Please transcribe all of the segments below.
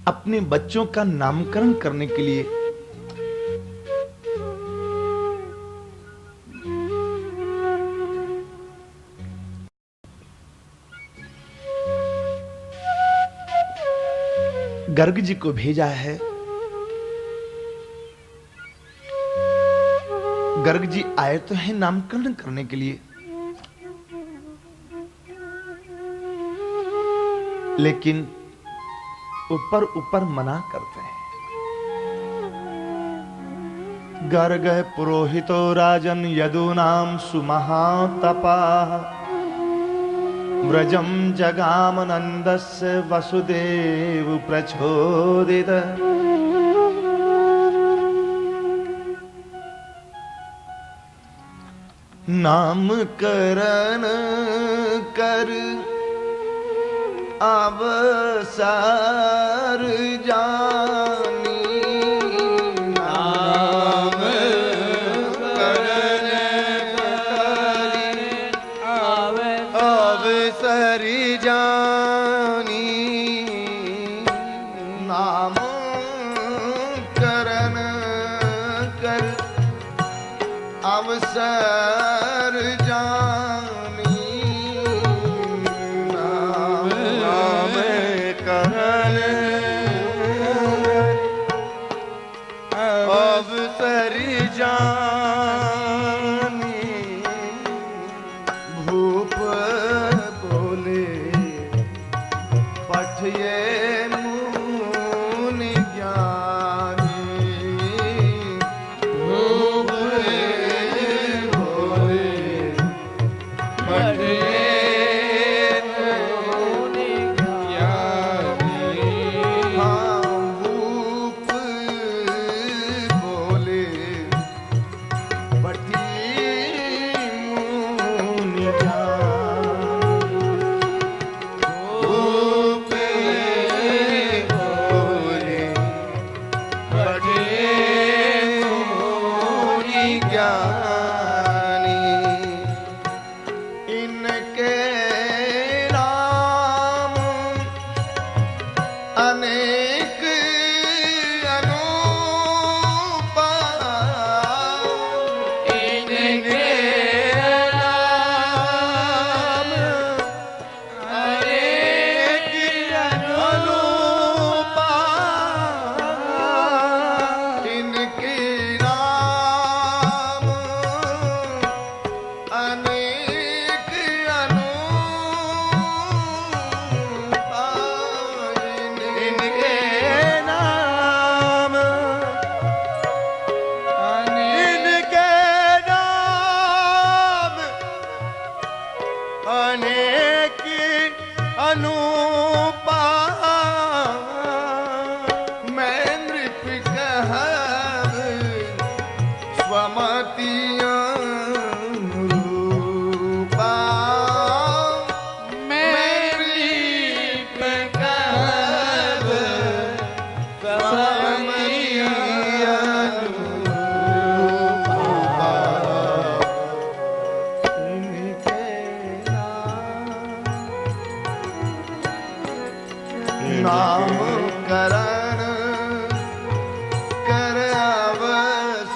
अपने बच्चों का नामकरण करने के लिए गर्ग जी को भेजा है। गर्ग जी आए तो हैं नामकरण करने के लिए, लेकिन ऊपर ऊपर मना करते हैं। गर्ग पुरोहितो राजन यदूनाम सुमहातपा व्रजम जगामनंदस्य वसुदेव प्रचोदित। नामकरण कर अवसर जानी, नामकरण अवसर जानी, नामकरण कर अवसर जानी, नामकरण अवसर जानी। भूप बोले पठिए मुनि ज्ञानी, भूप नामकरण कर अवसर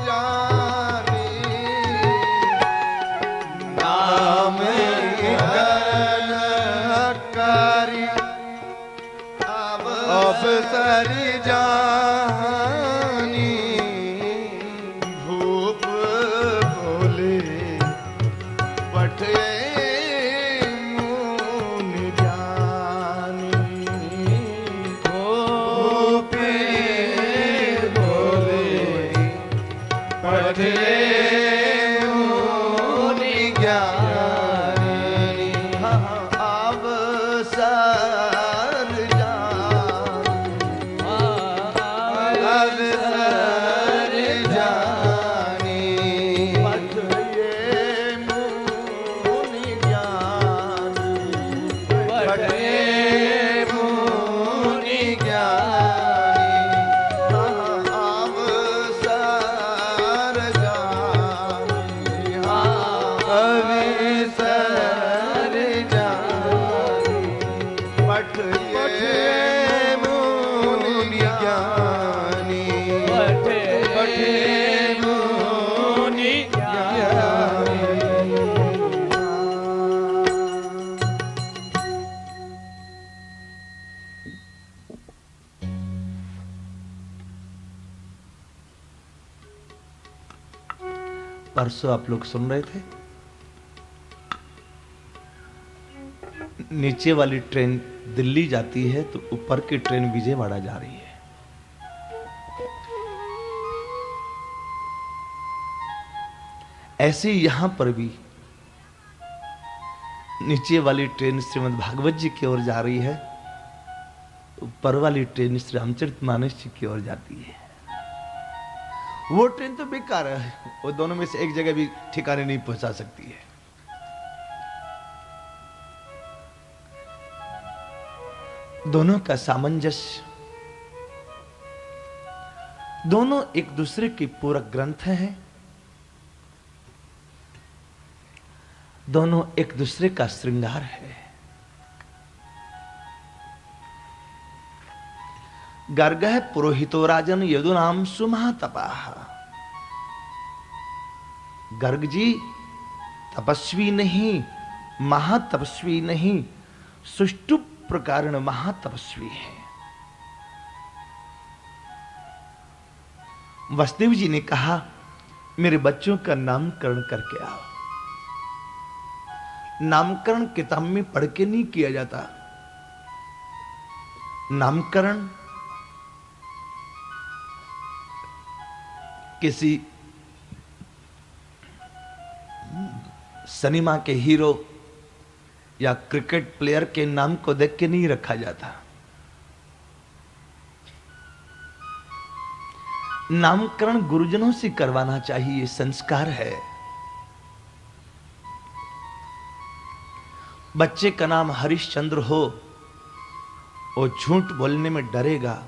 जानी, नामकरण कर अवसर जानी। भूप बोले पठे पठये मुनि ज्ञानी, पठये मुनि ज्ञानी। परसों आप लोग सुन रहे थे, नीचे वाली ट्रेन दिल्ली जाती है तो ऊपर की ट्रेन विजयवाड़ा जा रही है। ऐसे यहां पर भी नीचे वाली ट्रेन श्रीमद् भागवत जी की ओर जा रही है, ऊपर वाली ट्रेन श्री रामचरितमानस जी की ओर जाती है। वो ट्रेन तो बेकार है, वो दोनों में से एक जगह भी ठिकाने नहीं पहुंचा सकती है। दोनों का सामंजस्य, दोनों एक दूसरे के पूरक ग्रंथ हैं, दोनों एक दूसरे का श्रृंगार है। गर्गः पुरोहितो राजन यदुनाम सुमहातपाः। गर्ग जी तपस्वी नहीं, महातपस्वी नहीं, सुष्टु प्रकारण महातपस्वी है। वसुदेव जी ने कहा, मेरे बच्चों का नामकरण करके आओ। नामकरण किताब में पढ़ के नहीं किया जाता। नामकरण किसी सिनेमा के हीरो या क्रिकेट प्लेयर के नाम को देख के नहीं रखा जाता। नामकरण गुरुजनों से करवाना चाहिए, संस्कार है। बच्चे का नाम हरिश्चंद्र हो, वो झूठ बोलने में डरेगा,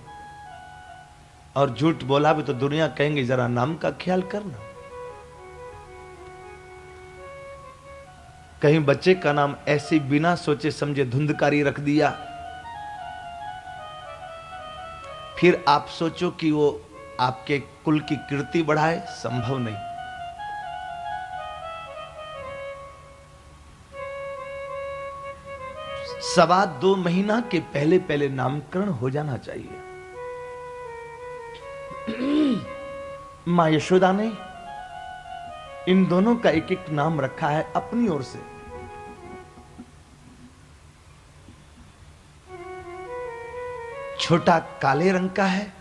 और झूठ बोला भी तो दुनिया कहेंगे जरा नाम का ख्याल करना। कहीं बच्चे का नाम ऐसे बिना सोचे समझे धुंधकारी रख दिया, फिर आप सोचो कि वो आपके कुल की कीर्ति बढ़ाए, संभव नहीं। सवा 2 महीना के पहले पहले नामकरण हो जाना चाहिए। मां यशोदा ने इन दोनों का एक एक नाम रखा है अपनी ओर से। छोटा काले रंग का है,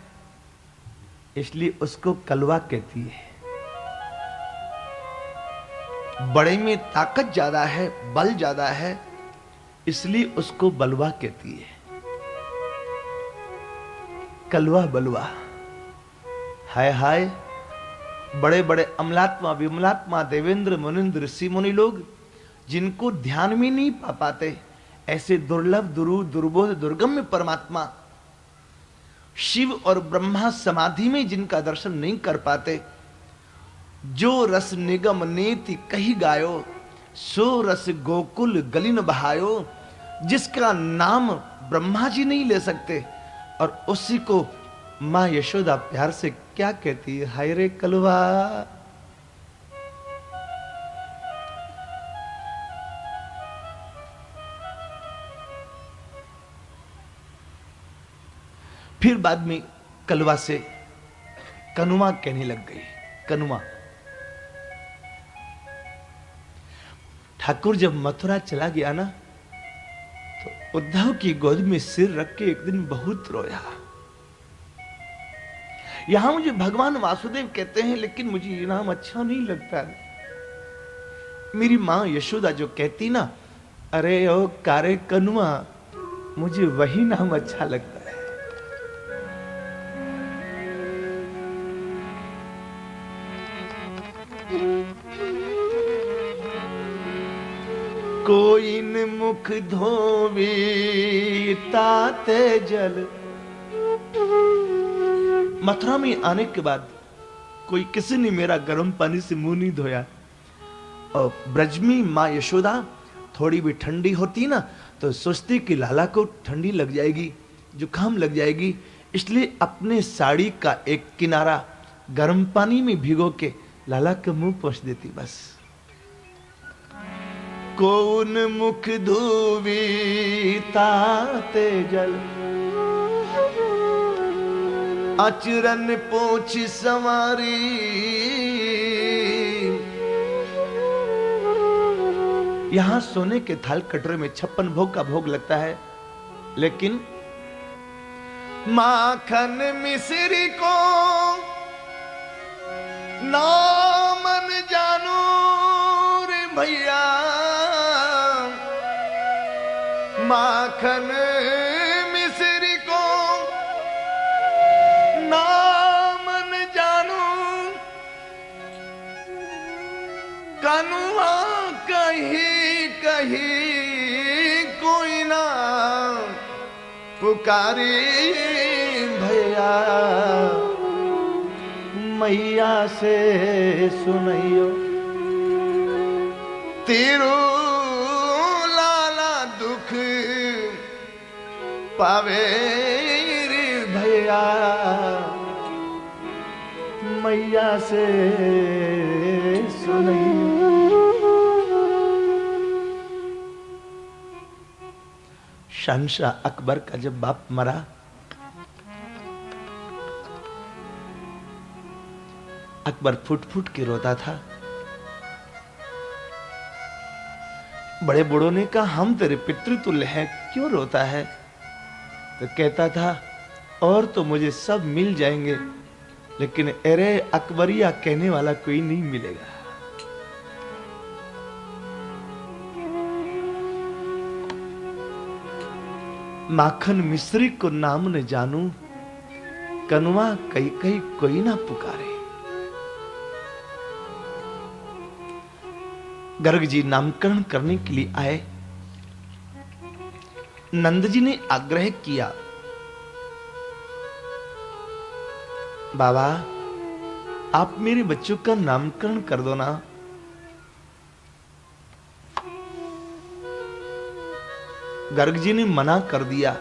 इसलिए उसको कलवा कहती है। बड़े में ताकत ज्यादा है, बल ज्यादा है, इसलिए उसको बलवा कहती है। कलवा बलवा, हाय हाय। बड़े बड़े अमलात्मा विमलात्मा देवेंद्र मुनिंद्र ऋषि मुनि लोग जिनको ध्यान में नहीं पा पाते, ऐसे दुर्लभ दुर्बोध दुर्गम्य परमात्मा शिव और ब्रह्मा समाधि में जिनका दर्शन नहीं कर पाते, जो रस निगम नेति कही गायो, सो रस गोकुल गलिन बहायो, जिसका नाम ब्रह्मा जी नहीं ले सकते, और उसी को मां यशोदा प्यार से क्या कहती है, हाय रे कलवा। फिर बाद में कलवा से कनुआ कहने लग गई। कनुआ। ठाकुर जब मथुरा चला गया ना, तो उद्धव की गोद में सिर रख के एक दिन बहुत रोया। यहां मुझे भगवान वासुदेव कहते हैं, लेकिन मुझे ये नाम अच्छा नहीं लगता। मेरी मां यशोदा जो कहती ना, अरे ओ कारे कनुआ, मुझे वही नाम अच्छा लगता है। कोई न मुख धोवी ताते जल। मथुरा में आने के बाद कोई किसी ने मेरा गर्म पानी से मुंह नहीं धोया। और ब्रज में मां यशोदा थोड़ी भी ठंडी होती ना, तो सोचती कि लाला को ठंडी लग जाएगी, जुकाम लग जाएगी, इसलिए अपने साड़ी का एक किनारा गर्म पानी में भिगो के लाला के मुंह पोंछ देती। बस कौन मुख धोवी ताते जल, आचरण पोंछ संवारी, यहां सोने के थाल कटोरे में 56 भोग का भोग लगता है, लेकिन माखन मिश्री को नामन जानो रे भैया, माखन मिश्री को नामन जानो, कनुआ कहीं कहीं कोई ना पुकारी भैया, मैया से सुनइयो तेरो लाला दुख पावे रे भैया, मैया से सुनइयो। शहंशाह अकबर का जब बाप मरा, अकबर फुट फुट के रोता था। बड़े बूढ़ों ने कहा, हम तेरे पितृतुल्य हैं, क्यों रोता है? तो कहता था, और तो मुझे सब मिल जाएंगे, लेकिन अरे अकबरिया कहने वाला कोई नहीं मिलेगा। माखन मिश्री को नाम न जानू, कनुआ कई कई कोई ना पुकारे। गर्ग जी नामकरण करने के लिए आए। नंद जी ने आग्रह किया, बाबा आप मेरे बच्चों का नामकरण कर दो ना। गर्ग जी ने मना कर दिया,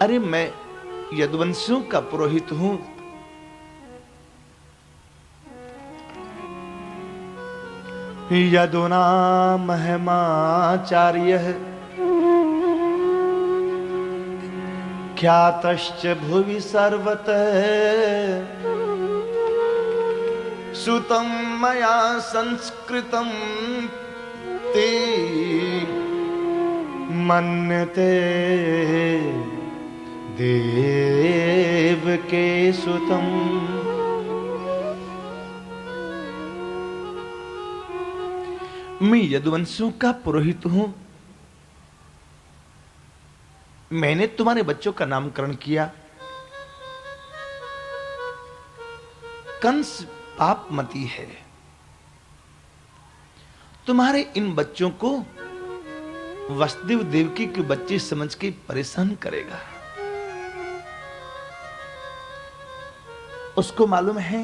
अरे मैं यदुवंशियों का पुरोहित हूं, यदुना महमाचार्य ख्यातश्च भुवि सर्वतः, सुतं मया संस्कृतं ते मन्यते देव के सुतम। मैं यदुवंशियों का पुरोहित हूं, मैंने तुम्हारे बच्चों का नामकरण किया। कंस पापमती है, तुम्हारे इन बच्चों को वसुदेव देवकी के बच्चे समझ के परेशान करेगा। उसको मालूम है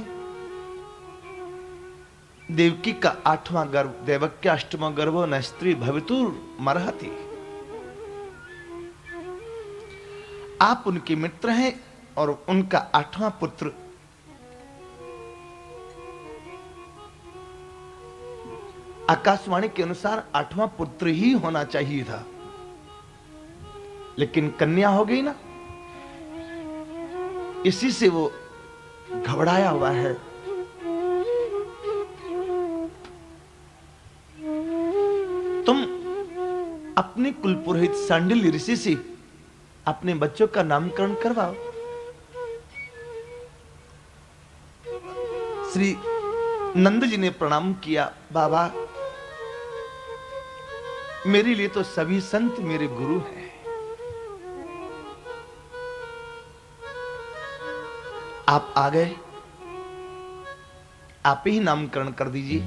देवकी का 8वां गर्भ, देवक्या 8वां गर्भो न स्त्री भवितुर मरहति। आप उनके मित्र हैं और उनका 8वां पुत्र आकाशवाणी के अनुसार 8वां पुत्र ही होना चाहिए था, लेकिन कन्या हो गई ना, इसी से वो घबराया हुआ है। तुम अपने कुलपुरोहित सांडिल्य ऋषि से अपने बच्चों का नामकरण करवाओ। श्री नंद जी ने प्रणाम किया, बाबा मेरे लिए तो सभी संत मेरे गुरु हैं, आप आ गए, आप ही नामकरण कर दीजिए।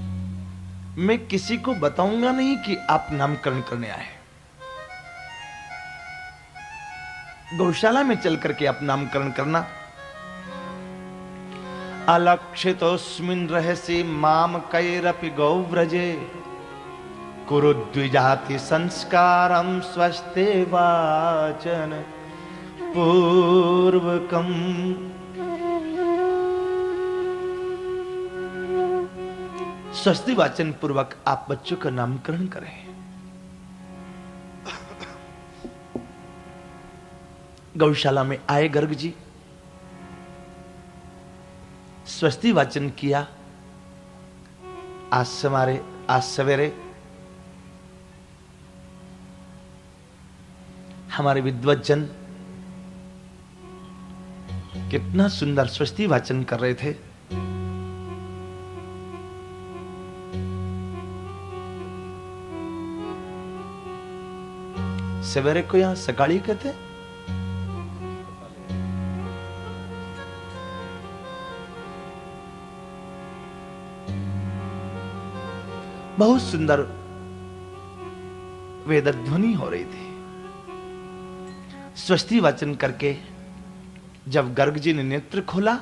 मैं किसी को बताऊंगा नहीं कि आप नामकरण करने आए। गौशाला में चल करके आप नामकरण करना। अलक्षितोस्मिन् रहसि माम कैरपि गौव्रजे कुरुद्विजाति संस्कारम स्वस्ते वाचन पूर्वकम। स्वस्ति वाचन पूर्वक आप बच्चों का नामकरण करें। गौशाला में आए गर्ग जी, स्वस्ति वाचन किया। आज सवेरे हमारे विद्वज्जन कितना सुंदर स्वस्ति वाचन कर रहे थे। सवेरे को यहां सकाळी कहते, बहुत सुंदर वेद ध्वनि हो रही थी। स्वस्ति वाचन करके जब गर्ग जी ने नेत्र खोला